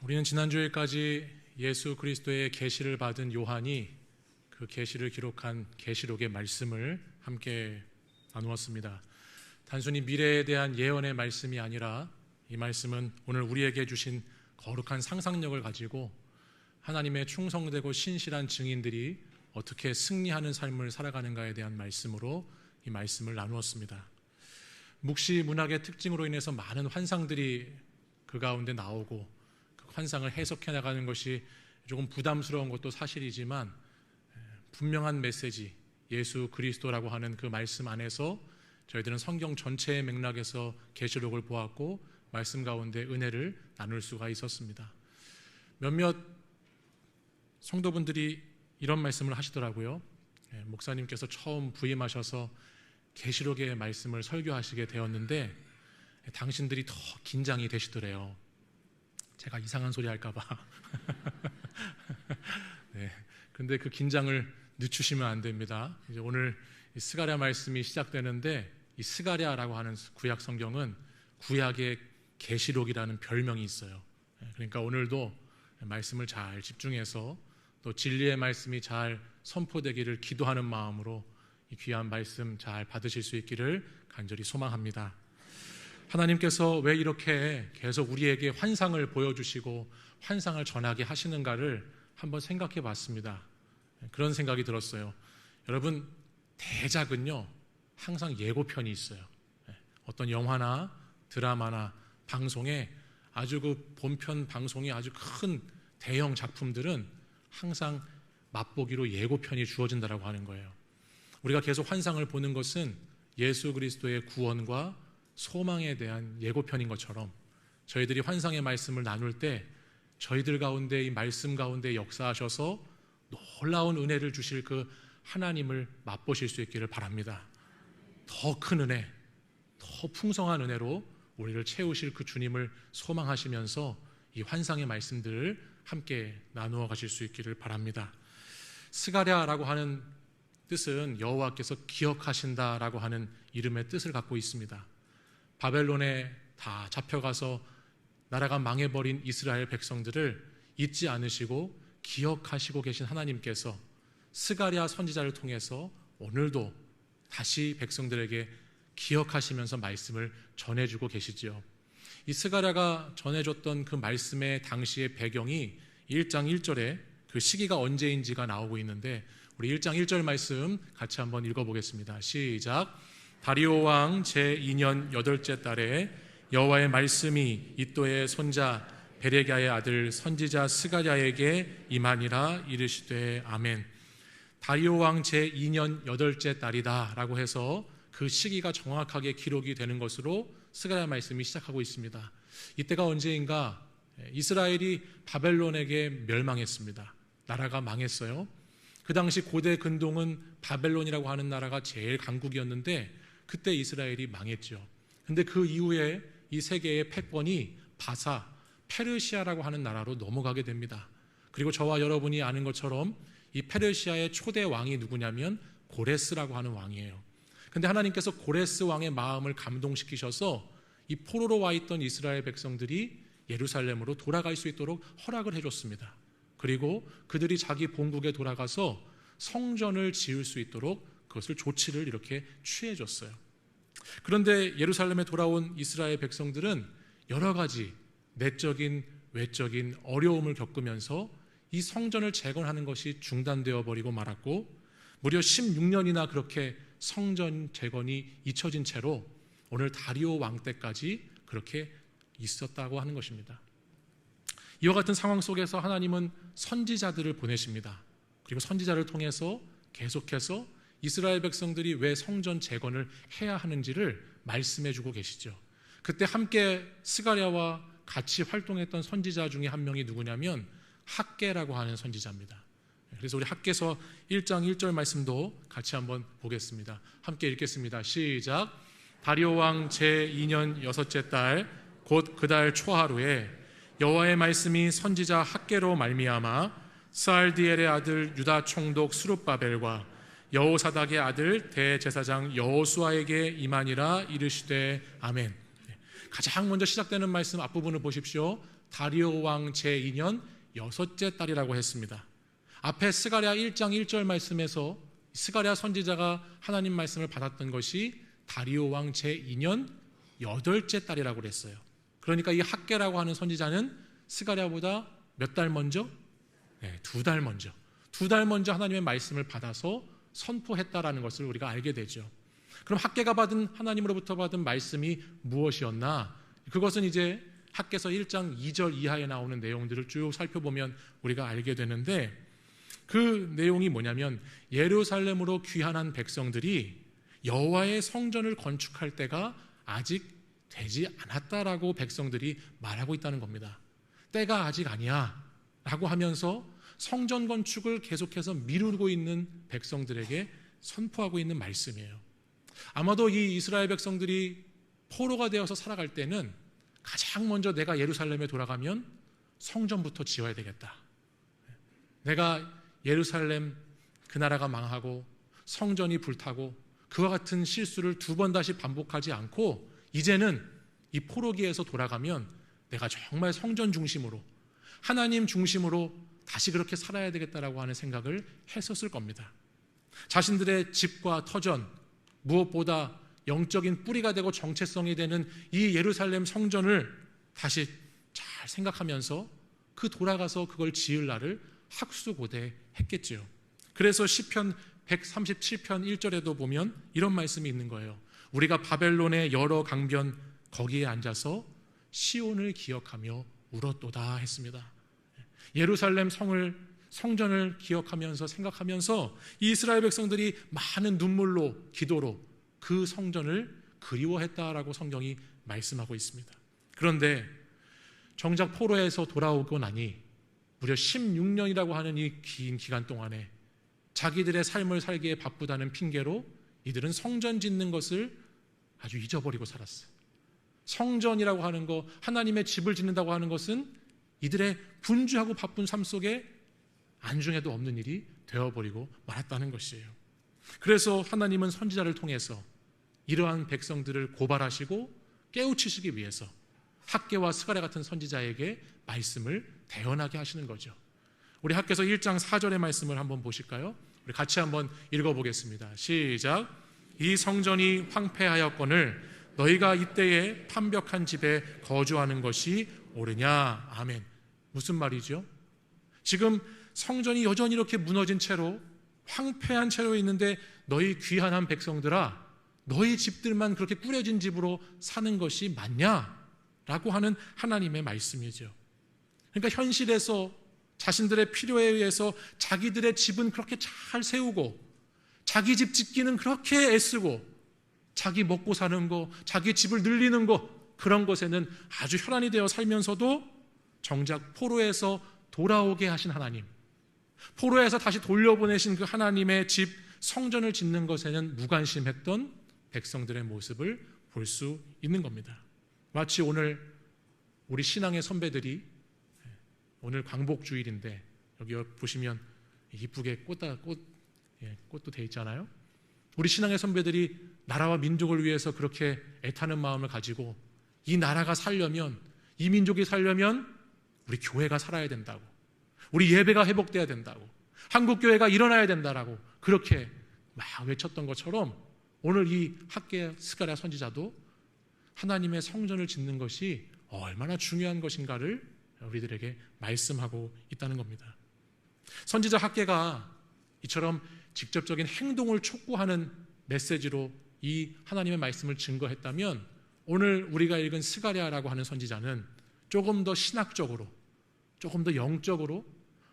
우리는 지난주에까지 예수 그리스도의 계시를 받은 요한이 그 계시를 기록한 계시록의 말씀을 함께 나누었습니다. 단순히 미래에 대한 예언의 말씀이 아니라 이 말씀은 오늘 우리에게 주신 거룩한 상상력을 가지고 하나님의 충성되고 신실한 증인들이 어떻게 승리하는 삶을 살아가는가에 대한 말씀으로 이 말씀을 나누었습니다. 묵시 문학의 특징으로 인해서 많은 환상들이 그 가운데 나오고 그 환상을 해석해 나가는 것이 조금 부담스러운 것도 사실이지만 분명한 메시지, 예수 그리스도라고 하는 그 말씀 안에서 저희들은 성경 전체의 맥락에서 계시록을 보았고 말씀 가운데 은혜를 나눌 수가 있었습니다. 몇몇 성도분들이 이런 말씀을 하시더라고요. 목사님께서 처음 부임하셔서 계시록의 말씀을 설교하시게 되었는데 당신들이 더 긴장이 되시더래요. 제가 이상한 소리 할까 봐. 네. 근데 그 긴장을 늦추시면 안 됩니다. 이제 오늘 이 스가랴 말씀이 시작되는데 이 스가랴라고 하는 구약 성경은 구약의 계시록이라는 별명이 있어요. 그러니까 오늘도 말씀을 잘 집중해서 또 진리의 말씀이 잘 선포되기를 기도하는 마음으로 이 귀한 말씀 잘 받으실 수 있기를 간절히 소망합니다. 하나님께서 왜 이렇게 계속 우리에게 환상을 보여주시고 환상을 전하게 하시는가를 한번 생각해 봤습니다. 그런 생각이 들었어요. 여러분, 대작은요 항상 예고편이 있어요. 어떤 영화나 드라마나 방송에 아주 그 본편 방송이 아주 큰 대형 작품들은 항상 맛보기로 예고편이 주어진다라고 하는 거예요. 우리가 계속 환상을 보는 것은 예수 그리스도의 구원과 소망에 대한 예고편인 것처럼 저희들이 환상의 말씀을 나눌 때 저희들 가운데 이 말씀 가운데 역사하셔서 놀라운 은혜를 주실 그 하나님을 맛보실 수 있기를 바랍니다. 더 큰 은혜, 더 풍성한 은혜로 우리를 채우실 그 주님을 소망하시면서 이 환상의 말씀들을 함께 나누어 가실 수 있기를 바랍니다. 스가랴라고 하는 뜻은 여호와께서 기억하신다라고 하는 이름의 뜻을 갖고 있습니다. 바벨론에 다 잡혀가서 나라가 망해버린 이스라엘 백성들을 잊지 않으시고 기억하시고 계신 하나님께서 스가랴 선지자를 통해서 오늘도 다시 백성들에게 기억하시면서 말씀을 전해주고 계시지요. 이 스가랴가 전해줬던 그 말씀의 당시의 배경이 1장 1절에 그 시기가 언제인지가 나오고 있는데 우리 1장 1절 말씀 같이 한번 읽어보겠습니다. 시작. 다리오 왕 제2년 8째 달에 여호와의 말씀이 이도의 손자 베레기야의 아들 선지자 스가랴에게 임하니라. 이르시되 아멘. 다리오 왕 제2년 8째 달이다 라고 해서 그 시기가 정확하게 기록이 되는 것으로 스가랴 말씀이 시작하고 있습니다. 이때가 언제인가? 이스라엘이 바벨론에게 멸망했습니다. 나라가 망했어요. 그 당시 고대 근동은 바벨론이라고 하는 나라가 제일 강국이었는데 그때 이스라엘이 망했죠. 근데 그 이후에 이 세계의 패권이 바사, 페르시아라고 하는 나라로 넘어가게 됩니다. 그리고 저와 여러분이 아는 것처럼 이 페르시아의 초대 왕이 누구냐면 고레스라고 하는 왕이에요. 근데 하나님께서 고레스 왕의 마음을 감동시키셔서 이 포로로 와 있던 이스라엘 백성들이 예루살렘으로 돌아갈 수 있도록 허락을 해줬습니다. 그리고 그들이 자기 본국에 돌아가서 성전을 지을 수 있도록 그것을 조치를 이렇게 취해줬어요. 그런데 예루살렘에 돌아온 이스라엘 백성들은 여러 가지 내적인 외적인 어려움을 겪으면서 이 성전을 재건하는 것이 중단되어 버리고 말았고 무려 16년이나 그렇게 성전 재건이 잊혀진 채로 오늘 다리오 왕 때까지 그렇게 있었다고 하는 것입니다. 이와 같은 상황 속에서 하나님은 선지자들을 보내십니다. 그리고 선지자를 통해서 계속해서 이스라엘 백성들이 왜 성전 재건을 해야 하는지를 말씀해 주고 계시죠. 그때 함께 스가랴와 같이 활동했던 선지자 중에 한 명이 누구냐면 학개라고 하는 선지자입니다. 그래서 우리 학개서 1장 1절 말씀도 같이 한번 보겠습니다. 함께 읽겠습니다. 시작. 다리오 왕 제2년 6째 달 곧 그 달 초하루에 여호와의 말씀이 선지자 학개로 말미암아 스알디엘의 아들 유다 총독 스룹바벨과 여호사닥의 아들 대제사장 여호수아에게 임하니라. 이르시되 아멘. 가장 먼저 시작되는 말씀 앞부분을 보십시오. 다리오 왕 제2년 여섯째 달이라고 했습니다. 앞에 스가랴 1장 1절 말씀에서 스가랴 선지자가 하나님 말씀을 받았던 것이 다리오 왕 제2년 8째 달이라고 그랬어요. 그러니까 이 학개라고 하는 선지자는 스가랴보다 몇 달 먼저? 네, 2달 먼저. 2달 먼저 하나님의 말씀을 받아서 선포했다라는 것을 우리가 알게 되죠. 그럼 학개가 받은 하나님으로부터 받은 말씀이 무엇이었나? 그것은 이제 학개서 1장 2절 이하에 나오는 내용들을 쭉 살펴보면 우리가 알게 되는데, 그 내용이 뭐냐면 예루살렘으로 귀환한 백성들이 여호와의 성전을 건축할 때가 아직 되지 않았다라고 백성들이 말하고 있다는 겁니다. 때가 아직 아니야 라고 하면서 성전 건축을 계속해서 미루고 있는 백성들에게 선포하고 있는 말씀이에요. 아마도 이 이스라엘 백성들이 포로가 되어서 살아갈 때는 가장 먼저 내가 예루살렘에 돌아가면 성전부터 지어야 되겠다. 내가 예루살렘 그 나라가 망하고 성전이 불타고 그와 같은 실수를 2번 다시 반복하지 않고 이제는 이 포로기에서 돌아가면 내가 정말 성전 중심으로 하나님 중심으로 다시 그렇게 살아야 되겠다라고 하는 생각을 했었을 겁니다. 자신들의 집과 터전, 무엇보다 영적인 뿌리가 되고 정체성이 되는 이 예루살렘 성전을 다시 잘 생각하면서 그 돌아가서 그걸 지을 날을 학수고대했겠지요. 그래서 시편 137편 1절에도 보면 이런 말씀이 있는 거예요. 우리가 바벨론의 여러 강변 거기에 앉아서 시온을 기억하며 울었도다 했습니다. 예루살렘 성전을 기억하면서 생각하면서 이스라엘 백성들이 많은 눈물로 기도로 그 성전을 그리워했다라고 성경이 말씀하고 있습니다. 그런데 정작 포로에서 돌아오고 나니 무려 16년이라고 하는 이 긴 기간 동안에 자기들의 삶을 살기에 바쁘다는 핑계로 이들은 성전 짓는 것을 아주 잊어버리고 살았어요. 성전이라고 하는 거, 하나님의 집을 짓는다고 하는 것은 이들의 분주하고 바쁜 삶 속에 안중에도 없는 일이 되어버리고 말았다는 것이에요. 그래서 하나님은 선지자를 통해서 이러한 백성들을 고발하시고 깨우치시기 위해서 학개와 스가랴 같은 선지자에게 말씀을 대언하게 하시는 거죠. 우리 학개서 1장 4절의 말씀을 한번 보실까요? 우리 같이 한번 읽어보겠습니다. 시작. 이 성전이 황폐하였거늘 너희가 이때에 판벽한 집에 거주하는 것이 옳으냐. 아멘. 무슨 말이죠? 지금 성전이 여전히 이렇게 무너진 채로 황폐한 채로 있는데 너희 귀한한 백성들아, 너희 집들만 그렇게 꾸려진 집으로 사는 것이 맞냐? 라고 하는 하나님의 말씀이죠. 그러니까 현실에서 자신들의 필요에 의해서 자기들의 집은 그렇게 잘 세우고 자기 집 짓기는 그렇게 애쓰고 자기 먹고 사는 거, 자기 집을 늘리는 거, 그런 것에는 아주 혈안이 되어 살면서도 정작 포로에서 돌아오게 하신 하나님, 포로에서 다시 돌려보내신 그 하나님의 집 성전을 짓는 것에는 무관심했던 백성들의 모습을 볼 수 있는 겁니다. 마치 오늘 우리 신앙의 선배들이, 오늘 광복주일인데 여기 보시면 이쁘게 꽃도 돼 있잖아요. 우리 신앙의 선배들이 나라와 민족을 위해서 그렇게 애타는 마음을 가지고 이 나라가 살려면, 이 민족이 살려면 우리 교회가 살아야 된다고, 우리 예배가 회복돼야 된다고, 한국교회가 일어나야 된다라고 그렇게 막 외쳤던 것처럼 오늘 이 학개 스가랴 선지자도 하나님의 성전을 짓는 것이 얼마나 중요한 것인가를 우리들에게 말씀하고 있다는 겁니다. 선지자 학개가 이처럼 직접적인 행동을 촉구하는 메시지로 이 하나님의 말씀을 증거했다면 오늘 우리가 읽은 스가랴라고 하는 선지자는 조금 더 신학적으로, 조금 더 영적으로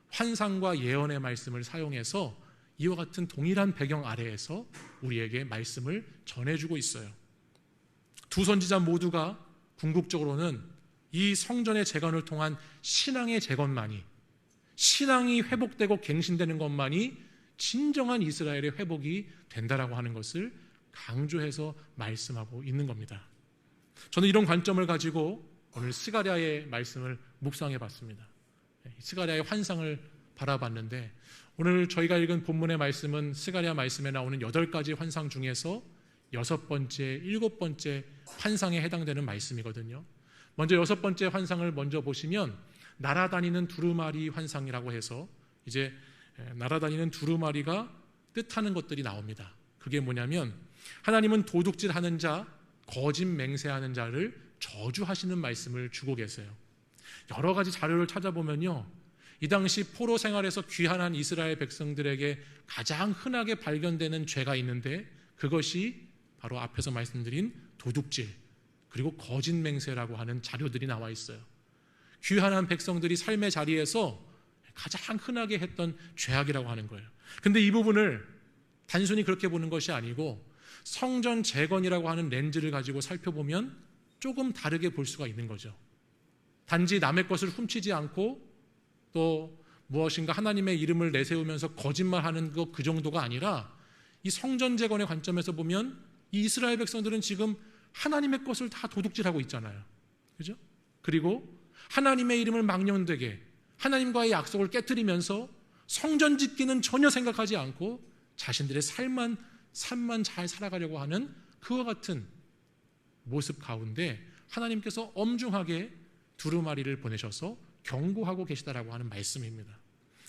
환상과 예언의 말씀을 사용해서 이와 같은 동일한 배경 아래에서 우리에게 말씀을 전해주고 있어요. 두 선지자 모두가 궁극적으로는 이 성전의 재건을 통한 신앙의 재건만이, 신앙이 회복되고 갱신되는 것만이 진정한 이스라엘의 회복이 된다라고 하는 것을 강조해서 말씀하고 있는 겁니다. 저는 이런 관점을 가지고 오늘 스가랴의 말씀을 묵상해 봤습니다. 스가랴의 환상을 바라봤는데 오늘 저희가 읽은 본문의 말씀은 스가랴 말씀에 나오는 8가지 환상 중에서 여섯 번째, 일곱 번째 환상에 해당되는 말씀이거든요. 먼저 여섯 번째 환상을 먼저 보시면 날아다니는 두루마리 환상이라고 해서 이제 날아다니는 두루마리가 뜻하는 것들이 나옵니다. 그게 뭐냐면 하나님은 도둑질하는 자, 거짓 맹세하는 자를 저주하시는 말씀을 주고 계세요. 여러 가지 자료를 찾아보면요, 이 당시 포로 생활에서 귀환한 이스라엘 백성들에게 가장 흔하게 발견되는 죄가 있는데 그것이 바로 앞에서 말씀드린 도둑질 그리고 거짓 맹세라고 하는 자료들이 나와 있어요. 귀환한 백성들이 삶의 자리에서 가장 흔하게 했던 죄악이라고 하는 거예요. 근데 이 부분을 단순히 그렇게 보는 것이 아니고 성전 재건이라고 하는 렌즈를 가지고 살펴보면 조금 다르게 볼 수가 있는 거죠. 단지 남의 것을 훔치지 않고 또 무엇인가 하나님의 이름을 내세우면서 거짓말하는 것 그 정도가 아니라 이 성전 재건의 관점에서 보면 이 이스라엘 백성들은 지금 하나님의 것을 다 도둑질하고 있잖아요. 그죠? 그리고 하나님의 이름을 망령되게 하나님과의 약속을 깨트리면서 성전 짓기는 전혀 생각하지 않고 자신들의 삶만 잘 살아가려고 하는 그와 같은 모습 가운데 하나님께서 엄중하게 두루마리를 보내셔서 경고하고 계시다라고 하는 말씀입니다.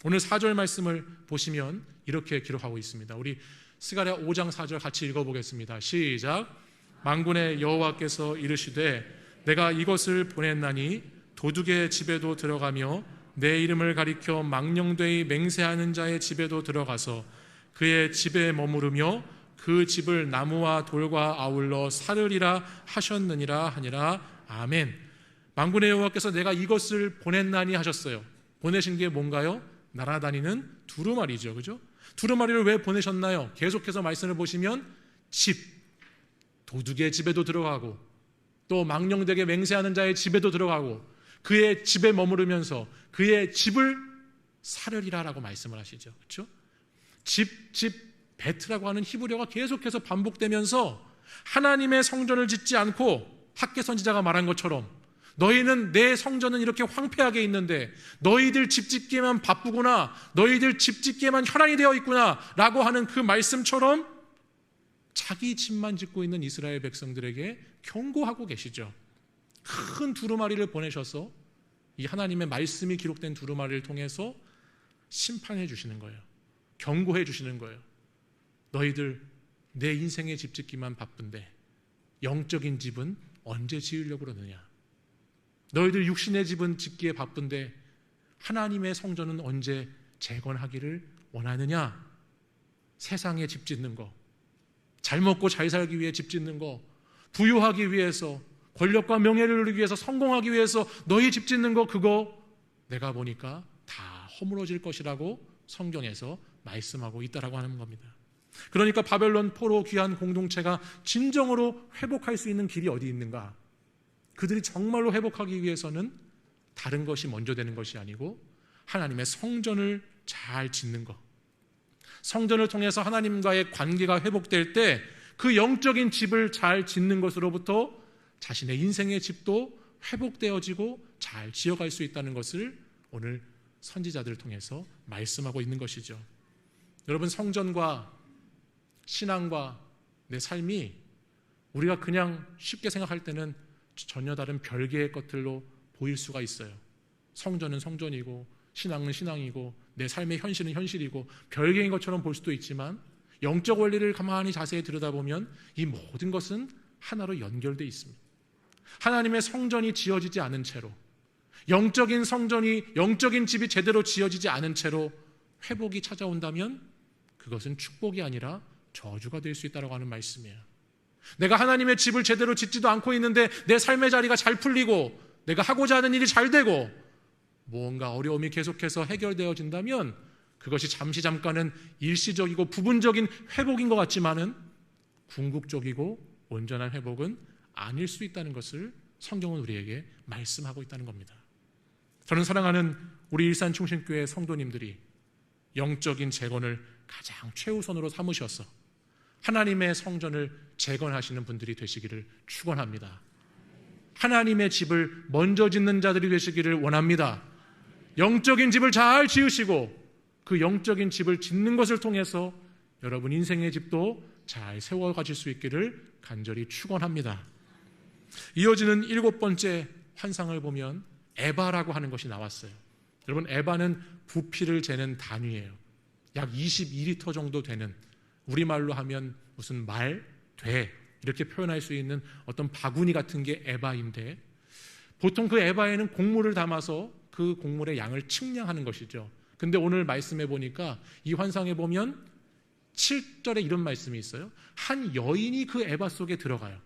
오늘 4절 말씀을 보시면 이렇게 기록하고 있습니다. 우리 스가랴 5장 4절 같이 읽어보겠습니다. 시작. 만군의 여호와께서 이르시되 내가 이것을 보냈나니 도둑의 집에도 들어가며 내 이름을 가리켜 망령되이 맹세하는 자의 집에도 들어가서 그의 집에 머무르며 그 집을 나무와 돌과 아울러 사르리라 하셨느니라 하니라. 아멘. 만군의 여호와께서 내가 이것을 보냈나니 하셨어요. 보내신 게 뭔가요? 날아다니는 두루마리죠. 그죠? 두루마리를 왜 보내셨나요? 계속해서 말씀을 보시면 집, 도둑의 집에도 들어가고 또 망령되게 맹세하는 자의 집에도 들어가고 그의 집에 머무르면서 그의 집을 사르리라라고 말씀을 하시죠. 그렇죠? 집, 베트라고 하는 히브리어가 계속해서 반복되면서 하나님의 성전을 짓지 않고 학개 선지자가 말한 것처럼 너희는 내 성전은 이렇게 황폐하게 있는데 너희들 집 짓기에만 바쁘구나, 너희들 집 짓기에만 혈안이 되어 있구나 라고 하는 그 말씀처럼 자기 집만 짓고 있는 이스라엘 백성들에게 경고하고 계시죠. 큰 두루마리를 보내셔서 이 하나님의 말씀이 기록된 두루마리를 통해서 심판해 주시는 거예요. 경고해 주시는 거예요. 너희들 내 인생의 집 짓기만 바쁜데 영적인 집은 언제 지으려고 그러느냐. 너희들 육신의 집은 짓기에 바쁜데 하나님의 성전은 언제 재건하기를 원하느냐. 세상에 집 짓는 거, 잘 먹고 잘 살기 위해 집 짓는 거, 부유하기 위해서, 권력과 명예를 누리기 위해서, 성공하기 위해서 너희 집 짓는 거, 그거 내가 보니까 다 허물어질 것이라고 성경에서 말씀하고 있다라고 하는 겁니다. 그러니까 바벨론 포로 귀한 공동체가 진정으로 회복할 수 있는 길이 어디 있는가? 그들이 정말로 회복하기 위해서는 다른 것이 먼저 되는 것이 아니고 하나님의 성전을 잘 짓는 것, 성전을 통해서 하나님과의 관계가 회복될 때 그 영적인 집을 잘 짓는 것으로부터 자신의 인생의 집도 회복되어지고 잘 지어갈 수 있다는 것을 오늘 선지자들을 통해서 말씀하고 있는 것이죠. 여러분, 성전과 신앙과 내 삶이 우리가 그냥 쉽게 생각할 때는 전혀 다른 별개의 것들로 보일 수가 있어요. 성전은 성전이고 신앙은 신앙이고 내 삶의 현실은 현실이고 별개인 것처럼 볼 수도 있지만 영적 원리를 가만히 자세히 들여다보면 이 모든 것은 하나로 연결되어 있습니다. 하나님의 성전이 지어지지 않은 채로, 영적인 성전이, 영적인 집이 제대로 지어지지 않은 채로 회복이 찾아온다면 그것은 축복이 아니라 저주가 될 수 있다고 하는 말씀이에요. 내가 하나님의 집을 제대로 짓지도 않고 있는데 내 삶의 자리가 잘 풀리고 내가 하고자 하는 일이 잘 되고 뭔가 어려움이 계속해서 해결되어진다면 그것이 잠깐은 일시적이고 부분적인 회복인 것 같지만은 궁극적이고 온전한 회복은 아닐 수 있다는 것을 성경은 우리에게 말씀하고 있다는 겁니다. 저는 사랑하는 우리 일산충신교회 성도님들이 영적인 재건을 가장 최우선으로 삼으셔서 하나님의 성전을 재건하시는 분들이 되시기를 축원합니다. 하나님의 집을 먼저 짓는 자들이 되시기를 원합니다. 영적인 집을 잘 지으시고 그 영적인 집을 짓는 것을 통해서 여러분 인생의 집도 잘 세워 가질 수 있기를 간절히 축원합니다. 이어지는 7번째 환상을 보면 에바라고 하는 것이 나왔어요. 여러분, 에바는 부피를 재는 단위예요. 약 22리터 정도 되는, 우리말로 하면 무슨 말, 돼 이렇게 표현할 수 있는 어떤 바구니 같은 게 에바인데, 보통 그 에바에는 곡물을 담아서 그 곡물의 양을 측량하는 것이죠. 근데 오늘 말씀해 보니까 이 환상에 보면 7절에 이런 말씀이 있어요. 한 여인이 그 에바 속에 들어가요.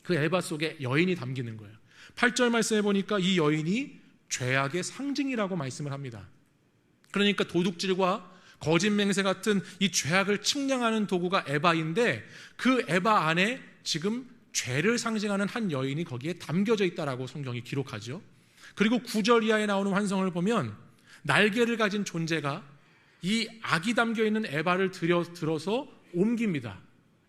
그 에바 속에 여인이 담기는 거예요. 8절 말씀해 보니까 이 여인이 죄악의 상징이라고 말씀을 합니다. 그러니까 도둑질과 거짓 맹세 같은 이 죄악을 측량하는 도구가 에바인데, 그 에바 안에 지금 죄를 상징하는 한 여인이 거기에 담겨져 있다라고 성경이 기록하죠. 그리고 9절 이하에 나오는 환상을 보면 날개를 가진 존재가 이 악이 담겨 있는 에바를 들어서 옮깁니다.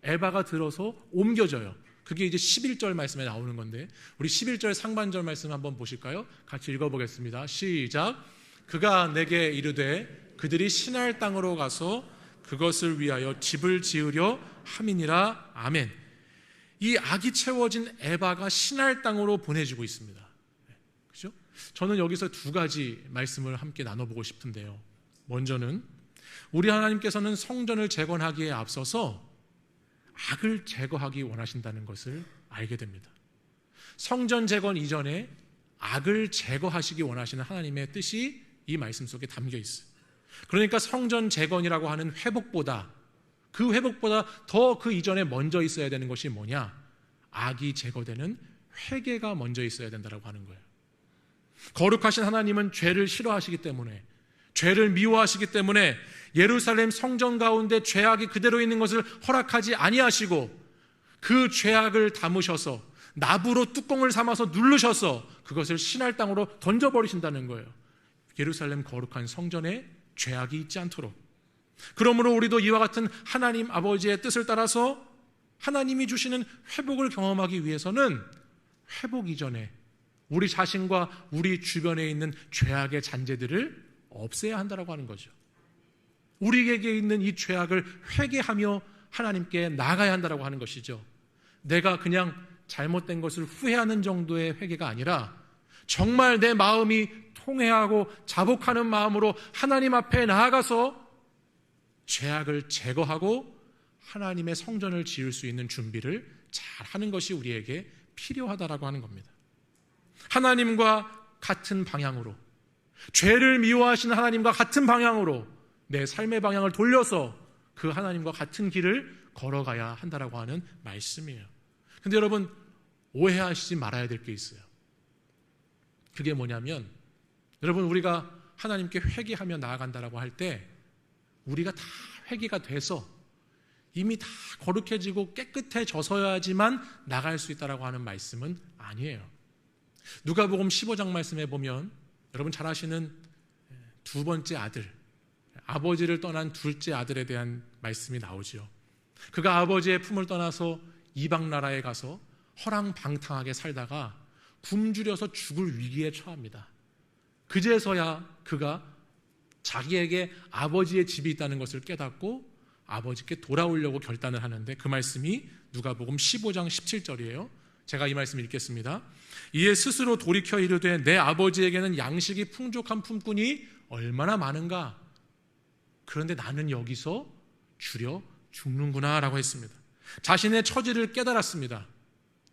에바가 들어서 옮겨져요. 그게 이제 11절 말씀에 나오는 건데, 우리 11절 상반절 말씀 한번 보실까요? 같이 읽어보겠습니다. 시작. 그가 내게 이르되 그들이 신할 땅으로 가서 그것을 위하여 집을 지으려 함이니라. 아멘. 이 악이 채워진 에바가 신할 땅으로 보내지고 있습니다. 그렇죠? 저는 여기서 두 가지 말씀을 함께 나눠보고 싶은데요. 먼저는 우리 하나님께서는 성전을 재건하기에 앞서서 악을 제거하기 원하신다는 것을 알게 됩니다. 성전 재건 이전에 악을 제거하시기 원하시는 하나님의 뜻이 이 말씀 속에 담겨 있어요. 그러니까 성전 재건이라고 하는 회복보다 더 그 이전에 먼저 있어야 되는 것이 뭐냐? 악이 제거되는 회개가 먼저 있어야 된다고 하는 거예요. 거룩하신 하나님은 죄를 싫어하시기 때문에, 죄를 미워하시기 때문에 예루살렘 성전 가운데 죄악이 그대로 있는 것을 허락하지 아니하시고, 그 죄악을 담으셔서 나부로 뚜껑을 삼아서 누르셔서 그것을 신할 땅으로 던져버리신다는 거예요. 예루살렘 거룩한 성전에 죄악이 있지 않도록. 그러므로 우리도 이와 같은 하나님 아버지의 뜻을 따라서 하나님이 주시는 회복을 경험하기 위해서는 회복 이전에 우리 자신과 우리 주변에 있는 죄악의 잔재들을 없애야 한다고 하는 거죠. 우리에게 있는 이 죄악을 회개하며 하나님께 나아가야 한다고 하는 것이죠. 내가 그냥 잘못된 것을 후회하는 정도의 회개가 아니라 정말 내 마음이 통회하고 자복하는 마음으로 하나님 앞에 나아가서 죄악을 제거하고 하나님의 성전을 지을 수 있는 준비를 잘 하는 것이 우리에게 필요하다라고 하는 겁니다. 하나님과 같은 방향으로, 죄를 미워하시는 하나님과 같은 방향으로 내 삶의 방향을 돌려서 그 하나님과 같은 길을 걸어가야 한다라고 하는 말씀이에요. 근데 여러분, 오해하시지 말아야 될 게 있어요. 그게 뭐냐면, 여러분, 우리가 하나님께 회개하며 나아간다라고 할 때 우리가 다 회개가 돼서 이미 다 거룩해지고 깨끗해져서야지만 나갈 수 있다라고 하는 말씀은 아니에요. 누가복음 15장 말씀에 보면 여러분 잘 아시는 두 번째 아들, 아버지를 떠난 둘째 아들에 대한 말씀이 나오죠. 그가 아버지의 품을 떠나서 이방 나라에 가서 허랑방탕하게 살다가 굶주려서 죽을 위기에 처합니다. 그제서야 그가 자기에게 아버지의 집이 있다는 것을 깨닫고 아버지께 돌아오려고 결단을 하는데, 그 말씀이 누가복음 15장 17절이에요. 제가 이 말씀 읽겠습니다. 이에 스스로 돌이켜 이르되 내 아버지에게는 양식이 풍족한 품꾼이 얼마나 많은가, 그런데 나는 여기서 주려 죽는구나 라고 했습니다. 자신의 처지를 깨달았습니다.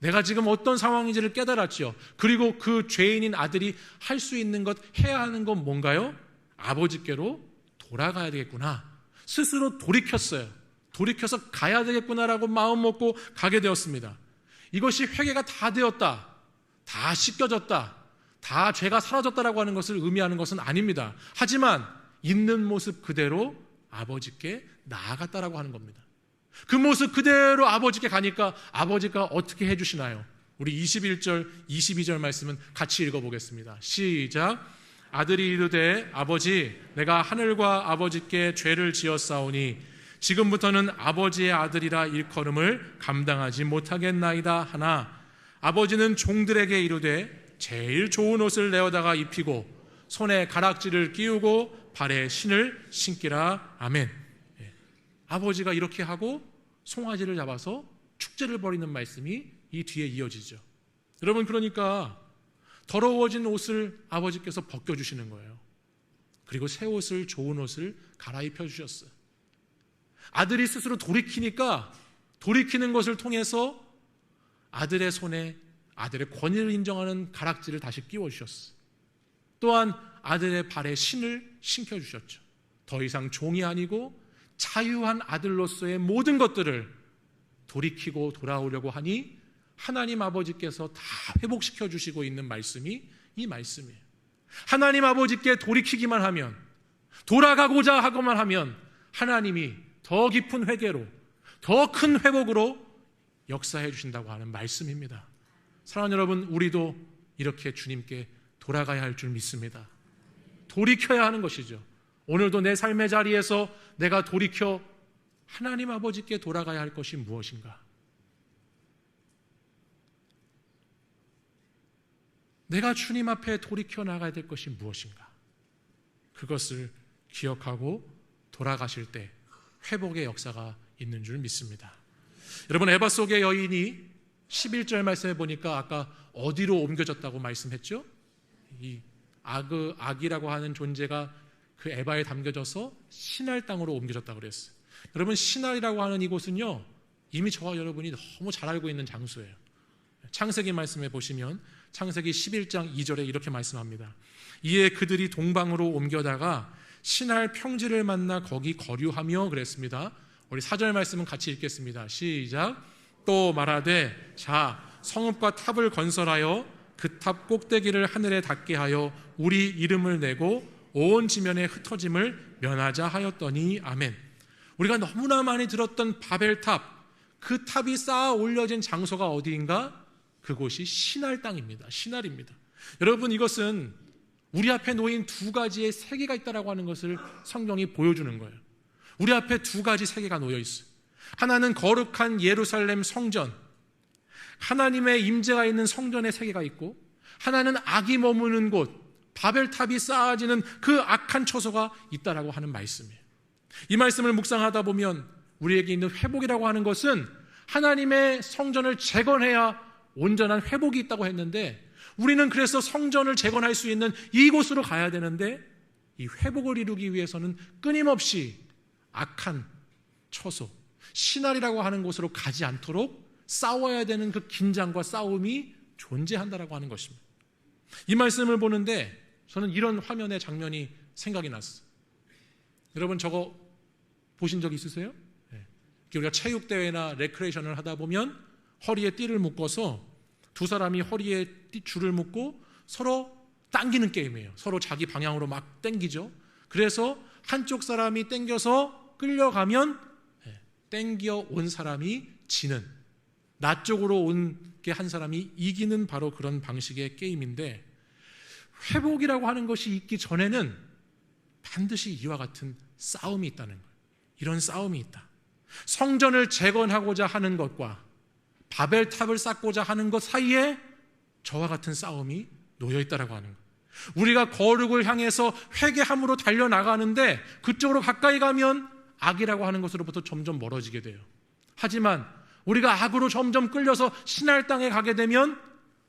내가 지금 어떤 상황인지를 깨달았죠. 그리고 그 죄인인 아들이 할 수 있는 것, 해야 하는 건 뭔가요? 아버지께로 돌아가야 되겠구나. 스스로 돌이켰어요. 돌이켜서 가야 되겠구나라고 마음 먹고 가게 되었습니다. 이것이 회개가 다 되었다, 다 씻겨졌다, 다 죄가 사라졌다라고 하는 것을 의미하는 것은 아닙니다. 하지만 있는 모습 그대로 아버지께 나아갔다라고 하는 겁니다. 그 모습 그대로 아버지께 가니까 아버지가 어떻게 해주시나요? 우리 21절, 22절 말씀은 같이 읽어보겠습니다. 시작. 아들이 이르되 아버지, 내가 하늘과 아버지께 죄를 지었사오니 지금부터는 아버지의 아들이라 일컬음을 감당하지 못하겠나이다 하나, 아버지는 종들에게 이르되 제일 좋은 옷을 내어다가 입히고 손에 가락지를 끼우고 발에 신을 신기라. 아멘. 아버지가 이렇게 하고 송아지를 잡아서 축제를 벌이는 말씀이 이 뒤에 이어지죠. 여러분, 그러니까 더러워진 옷을 아버지께서 벗겨주시는 거예요. 그리고 새 옷을, 좋은 옷을 갈아입혀 주셨어요. 아들이 스스로 돌이키니까 돌이키는 것을 통해서 아들의 손에 아들의 권위를 인정하는 가락지를 다시 끼워주셨어요. 또한 아들의 발에 신을 신겨주셨죠. 더 이상 종이 아니고 자유한 아들로서의 모든 것들을 돌이키고 돌아오려고 하니 하나님 아버지께서 다 회복시켜 주시고 있는 말씀이 이 말씀이에요. 하나님 아버지께 돌이키기만 하면, 돌아가고자 하고만 하면 하나님이 더 깊은 회개로, 더 큰 회복으로 역사해 주신다고 하는 말씀입니다. 사랑하는 여러분, 우리도 이렇게 주님께 돌아가야 할 줄 믿습니다. 돌이켜야 하는 것이죠. 오늘도 내 삶의 자리에서 내가 돌이켜 하나님 아버지께 돌아가야 할 것이 무엇인가? 내가 주님 앞에 돌이켜 나가야 될 것이 무엇인가? 그것을 기억하고 돌아가실 때 회복의 역사가 있는 줄 믿습니다. 여러분, 에바 속의 여인이 11절 말씀에 보니까 아까 어디로 옮겨졌다고 말씀했죠? 이 악이라고 하는 존재가 그 에바에 담겨져서 시날 땅으로 옮겨졌다고 그랬어요. 여러분, 시날이라고 하는 이곳은요, 이미 저와 여러분이 너무 잘 알고 있는 장소예요. 창세기 말씀에 보시면 창세기 11장 2절에 이렇게 말씀합니다. 이에 그들이 동방으로 옮겨다가 시날 평지를 만나 거기 거류하며 그랬습니다. 우리 4절 말씀은 같이 읽겠습니다. 시작. 또 말하되 자, 성읍과 탑을 건설하여 그 탑 꼭대기를 하늘에 닿게 하여 우리 이름을 내고 온 지면에 흩어짐을 면하자 하였더니 아멘. 우리가 너무나 많이 들었던 바벨탑, 그 탑이 쌓아 올려진 장소가 어디인가? 그곳이 시날 땅입니다. 시날입니다. 여러분, 이것은 우리 앞에 놓인 두 가지의 세계가 있다라고 하는 것을 성경이 보여주는 거예요. 우리 앞에 두 가지 세계가 놓여 있어요. 하나는 거룩한 예루살렘 성전, 하나님의 임재가 있는 성전의 세계가 있고, 하나는 악이 머무는 곳, 바벨탑이 쌓아지는 그 악한 처소가 있다라고 하는 말씀이에요. 이 말씀을 묵상하다 보면 우리에게 있는 회복이라고 하는 것은 하나님의 성전을 재건해야 온전한 회복이 있다고 했는데, 우리는 그래서 성전을 재건할 수 있는 이곳으로 가야 되는데, 이 회복을 이루기 위해서는 끊임없이 악한 처소, 시날이라고 하는 곳으로 가지 않도록 싸워야 되는 그 긴장과 싸움이 존재한다라고 하는 것입니다. 이 말씀을 보는데 저는 이런 화면의 장면이 생각이 났어요. 여러분, 저거 보신 적 있으세요? 우리가 체육대회나 레크레이션을 하다 보면 허리에 띠를 묶어서 두 사람이 허리에 줄을 묶고 서로 당기는 게임이에요. 서로 자기 방향으로 막 당기죠. 그래서 한쪽 사람이 당겨서 끌려가면 당겨 온 사람이 지는, 나 쪽으로 온 게 한 사람이 이기는 바로 그런 방식의 게임인데, 회복이라고 하는 것이 있기 전에는 반드시 이와 같은 싸움이 있다는 거예요. 이런 싸움이 있다. 성전을 재건하고자 하는 것과 바벨탑을 쌓고자 하는 것 사이에 저와 같은 싸움이 놓여 있다라고 하는 거예요. 우리가 거룩을 향해서 회개함으로 달려나가는데 그쪽으로 가까이 가면 악이라고 하는 것으로부터 점점 멀어지게 돼요. 하지만 우리가 악으로 점점 끌려서 신할 땅에 가게 되면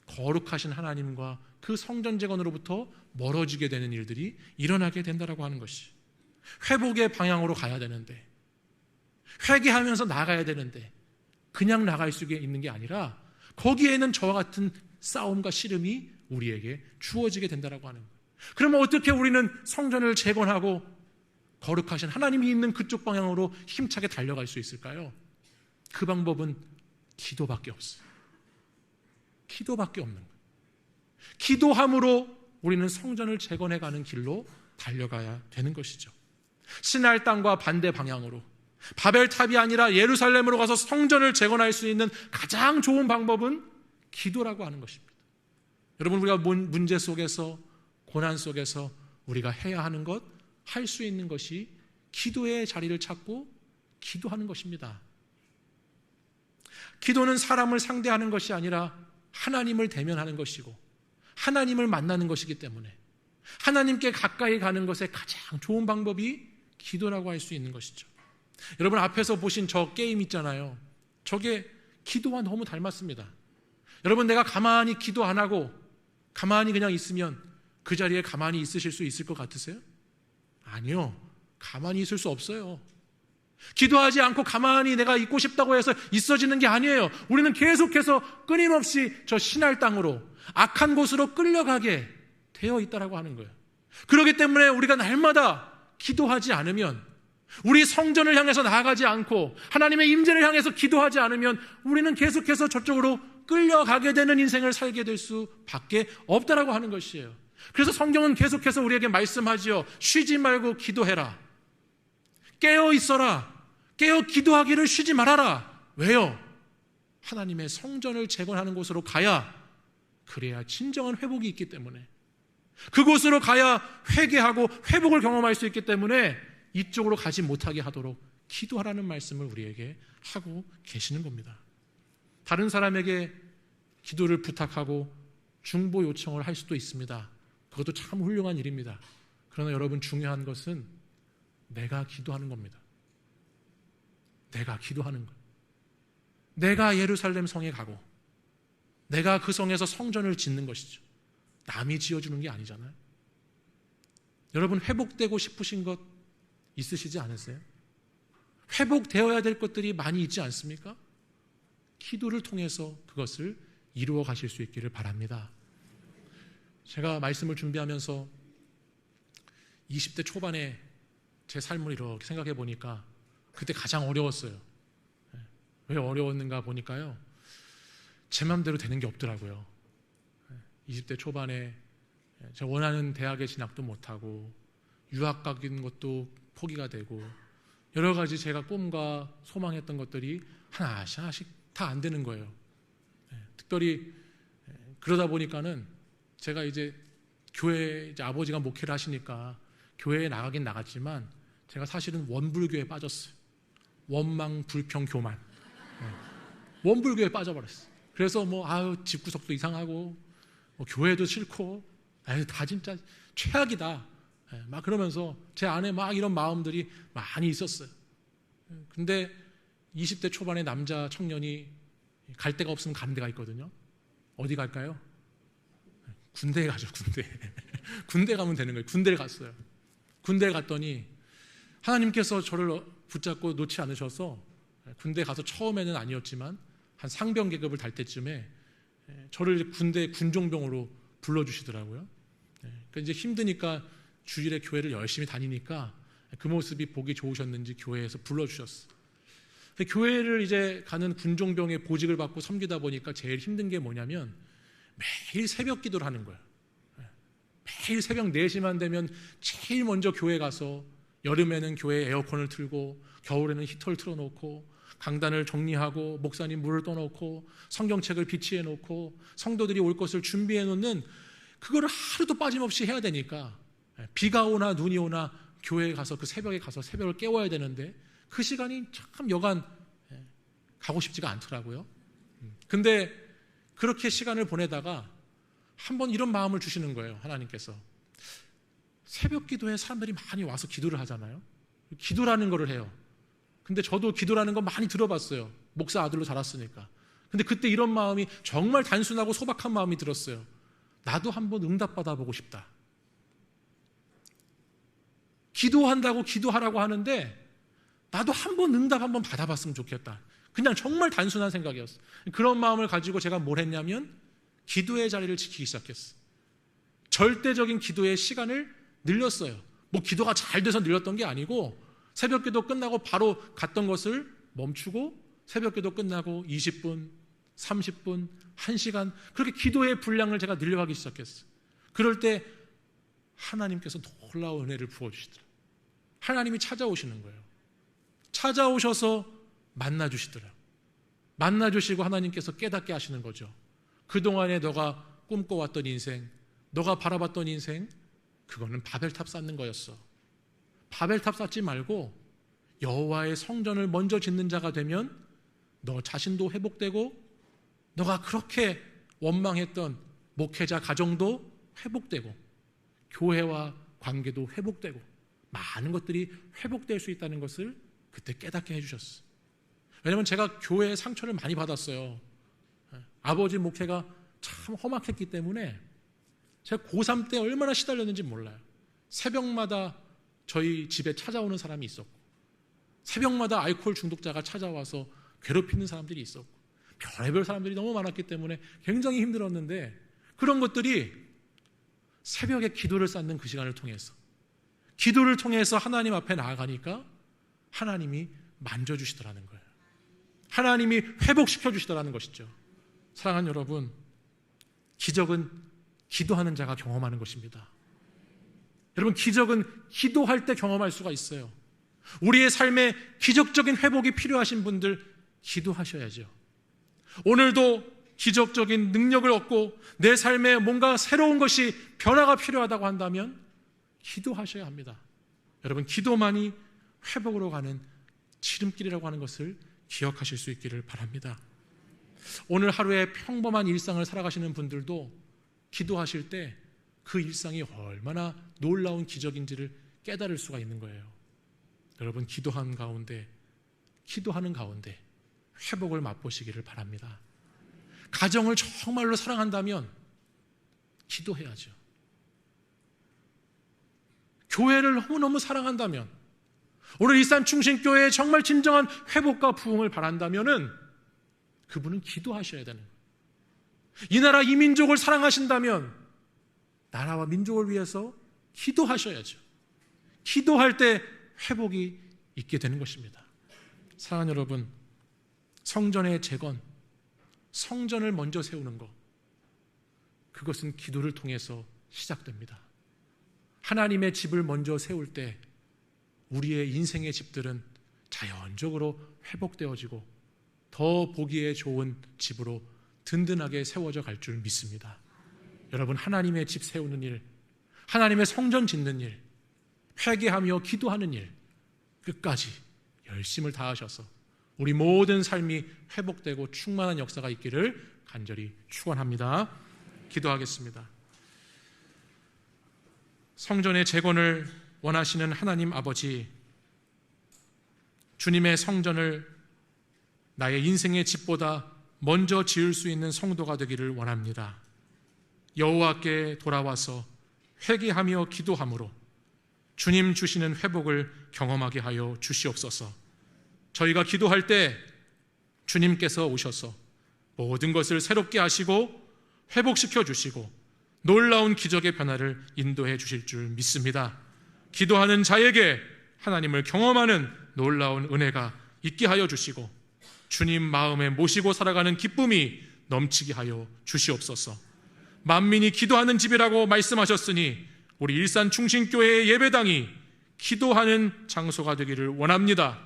거룩하신 하나님과 그 성전 재건으로부터 멀어지게 되는 일들이 일어나게 된다라고 하는 것이, 회복의 방향으로 가야 되는데, 회개하면서 나가야 되는데 그냥 나갈 수 있는 게 아니라 거기에는 저와 같은 싸움과 씨름이 우리에게 주어지게 된다라고 하는 거예요. 그러면 어떻게 우리는 성전을 재건하고 거룩하신 하나님이 있는 그쪽 방향으로 힘차게 달려갈 수 있을까요? 그 방법은 기도밖에 없어요. 기도밖에 없는 거예요. 기도함으로 우리는 성전을 재건해가는 길로 달려가야 되는 것이죠. 신할 땅과 반대 방향으로, 바벨탑이 아니라 예루살렘으로 가서 성전을 재건할 수 있는 가장 좋은 방법은 기도라고 하는 것입니다. 여러분, 우리가 문제 속에서, 고난 속에서 우리가 해야 하는 것, 할 수 있는 것이 기도의 자리를 찾고 기도하는 것입니다. 기도는 사람을 상대하는 것이 아니라 하나님을 대면하는 것이고 하나님을 만나는 것이기 때문에 하나님께 가까이 가는 것의 가장 좋은 방법이 기도라고 할 수 있는 것이죠. 여러분 앞에서 보신 저 게임 있잖아요. 저게 기도와 너무 닮았습니다. 여러분 내가 가만히 기도 안 하고 가만히 그냥 있으면 그 자리에 가만히 있으실 수 있을 것 같으세요? 아니요. 가만히 있을 수 없어요. 기도하지 않고 가만히 내가 있고 싶다고 해서 있어지는 게 아니에요. 우리는 계속해서 끊임없이 저 신할 땅으로 악한 곳으로 끌려가게 되어 있다라고 하는 거예요. 그렇기 때문에 우리가 날마다 기도하지 않으면, 우리 성전을 향해서 나아가지 않고 하나님의 임재를 향해서 기도하지 않으면 우리는 계속해서 저쪽으로 끌려가게 되는 인생을 살게 될 수밖에 없다라고 하는 것이에요. 그래서 성경은 계속해서 우리에게 말씀하지요. 쉬지 말고 기도해라. 깨어 있어라. 깨어 기도하기를 쉬지 말아라. 왜요? 하나님의 성전을 재건하는 곳으로 가야, 그래야 진정한 회복이 있기 때문에, 그곳으로 가야 회개하고 회복을 경험할 수 있기 때문에 이쪽으로 가지 못하게 하도록 기도하라는 말씀을 우리에게 하고 계시는 겁니다. 다른 사람에게 기도를 부탁하고 중보 요청을 할 수도 있습니다. 그것도 참 훌륭한 일입니다. 그러나 여러분, 중요한 것은 내가 기도하는 겁니다. 내가 기도하는 것. 내가 예루살렘 성에 가고 내가 그 성에서 성전을 짓는 것이죠. 남이 지어주는 게 아니잖아요. 여러분, 회복되고 싶으신 것 있으시지 않으세요? 회복되어야 될 것들이 많이 있지 않습니까? 기도를 통해서 그것을 이루어 가실 수 있기를 바랍니다. 제가 말씀을 준비하면서 20대 초반에 제 삶을 이렇게 생각해 보니까 그때 가장 어려웠어요. 왜 어려웠는가 보니까요, 제 마음대로 되는 게 없더라고요. 20대 초반에 제가 원하는 대학에 진학도 못하고 유학 가는 것도 포기가 되고 여러 가지 제가 꿈과 소망했던 것들이 하나씩 다 안 되는 거예요. 특별히 그러다 보니까는 제가 이제 교회, 이제 아버지가 목회를 하시니까 교회에 나가긴 나갔지만 제가 사실은 원불교에 빠졌어요. 원망, 불평, 교만. 원불교에 빠져버렸어요. 그래서 집구석도 이상하고 교회도 싫고 다 진짜 최악이다. 막 그러면서 제 안에 막 이런 마음들이 많이 있었어요. 근데 20대 초반의 남자 청년이 갈 데가 없으면 가는 데가 있거든요. 어디 갈까요? 군대에 가죠. 군대. 군대 가면 되는 거예요. 군대를 갔어요. 군대에 갔더니 하나님께서 저를 붙잡고 놓지 않으셔서 군대 가서 처음에는 아니었지만 한 상병 계급을 달 때쯤에 저를 군대 군종병으로 불러주시더라고요. 그러니까 이제 힘드니까 주일에 교회를 열심히 다니니까 그 모습이 보기 좋으셨는지 교회에서 불러주셨어요. 교회를 이제 가는 군종병의 보직을 받고 섬기다 보니까 제일 힘든 게 뭐냐면 매일 새벽 기도를 하는 거예요. 매일 새벽 4시만 되면 제일 먼저 교회 가서, 여름에는 교회에 에어컨을 틀고 겨울에는 히터를 틀어놓고 강단을 정리하고 목사님 물을 떠놓고 성경책을 비치해 놓고 성도들이 올 것을 준비해 놓는, 그거를 하루도 빠짐없이 해야 되니까 비가 오나 눈이 오나 교회에 가서 그 새벽에 가서 새벽을 깨워야 되는데 그 시간이 참 여간 가고 싶지가 않더라고요. 근데 그렇게 시간을 보내다가 한번 이런 마음을 주시는 거예요. 하나님께서 새벽 기도에 사람들이 많이 와서 기도를 하잖아요. 기도라는 거를 해요. 근데 저도 기도라는 거 많이 들어봤어요. 목사 아들로 자랐으니까. 근데 그때 이런 마음이 정말 단순하고 소박한 마음이 들었어요. 나도 한번 응답받아보고 싶다. 기도한다고 기도하라고 하는데 나도 한번 응답 한번 받아봤으면 좋겠다. 그냥 정말 단순한 생각이었어요. 그런 마음을 가지고 제가 뭘 했냐면 기도의 자리를 지키기 시작했어요. 절대적인 기도의 시간을 늘렸어요. 기도가 잘 돼서 늘렸던 게 아니고 새벽 기도 끝나고 바로 갔던 것을 멈추고 새벽 기도 끝나고 20분, 30분, 1시간 그렇게 기도의 분량을 제가 늘려가기 시작했어요. 그럴 때 하나님께서 놀라운 은혜를 부어주시더라고요. 하나님이 찾아오시는 거예요. 찾아오셔서 만나주시더라고요. 만나주시고 하나님께서 깨닫게 하시는 거죠. 그동안에 너가 꿈꿔왔던 인생, 너가 바라봤던 인생, 그거는 바벨탑 쌓는 거였어. 바벨탑 쌓지 말고 여호와의 성전을 먼저 짓는 자가 되면 너 자신도 회복되고 너가 그렇게 원망했던 목회자 가정도 회복되고 교회와 관계도 회복되고 많은 것들이 회복될 수 있다는 것을 그때 깨닫게 해주셨어요. 왜냐하면 제가 교회에 상처를 많이 받았어요. 아버지 목회가 참 험악했기 때문에 제가 고3 때 얼마나 시달렸는지 몰라요. 새벽마다 저희 집에 찾아오는 사람이 있었고, 새벽마다 알코올 중독자가 찾아와서 괴롭히는 사람들이 있었고, 별의별 사람들이 너무 많았기 때문에 굉장히 힘들었는데, 그런 것들이 새벽에 기도를 쌓는 그 시간을 통해서, 기도를 통해서 하나님 앞에 나아가니까 하나님이 만져주시더라는 거예요. 하나님이 회복시켜 주시더라는 것이죠. 사랑하는 여러분, 기적은 기도하는 자가 경험하는 것입니다. 여러분, 기적은 기도할 때 경험할 수가 있어요. 우리의 삶에 기적적인 회복이 필요하신 분들, 기도하셔야죠. 오늘도 기적적인 능력을 얻고 내 삶에 뭔가 새로운 것이 변화가 필요하다고 한다면 기도하셔야 합니다. 여러분, 기도만이 회복으로 가는 지름길이라고 하는 것을 기억하실 수 있기를 바랍니다. 오늘 하루에 평범한 일상을 살아가시는 분들도 기도하실 때 그 일상이 얼마나 놀라운 기적인지를 깨달을 수가 있는 거예요. 여러분, 기도하는 가운데 회복을 맛보시기를 바랍니다. 가정을 정말로 사랑한다면 기도해야죠. 교회를 너무너무 사랑한다면, 오늘 일산충신교회에 정말 진정한 회복과 부흥을 바란다면은 그분은 기도하셔야 되는 거예요. 이 나라 이 민족을 사랑하신다면 나라와 민족을 위해서 기도하셔야죠. 기도할 때 회복이 있게 되는 것입니다. 사랑하는 여러분, 성전의 재건, 성전을 먼저 세우는 것, 그것은 기도를 통해서 시작됩니다. 하나님의 집을 먼저 세울 때 우리의 인생의 집들은 자연적으로 회복되어지고 더 보기에 좋은 집으로 든든하게 세워져 갈 줄 믿습니다. 여러분, 하나님의 집 세우는 일, 하나님의 성전 짓는 일, 회개하며 기도하는 일, 끝까지 열심을 다하셔서 우리 모든 삶이 회복되고 충만한 역사가 있기를 간절히 축원합니다. 기도하겠습니다. 성전의 재건을 원하시는 하나님 아버지, 주님의 성전을 나의 인생의 집보다 먼저 지을 수 있는 성도가 되기를 원합니다. 여호와께 돌아와서 회개하며 기도함으로 주님 주시는 회복을 경험하게 하여 주시옵소서. 저희가 기도할 때 주님께서 오셔서 모든 것을 새롭게 하시고 회복시켜 주시고 놀라운 기적의 변화를 인도해 주실 줄 믿습니다. 기도하는 자에게 하나님을 경험하는 놀라운 은혜가 있게 하여 주시고 주님 마음에 모시고 살아가는 기쁨이 넘치게 하여 주시옵소서. 만민이 기도하는 집이라고 말씀하셨으니 우리 일산충신교회의 예배당이 기도하는 장소가 되기를 원합니다.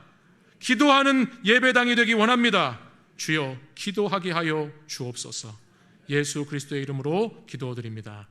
기도하는 예배당이 되기 원합니다. 주여, 기도하게 하여 주옵소서. 예수 그리스도의 이름으로 기도드립니다.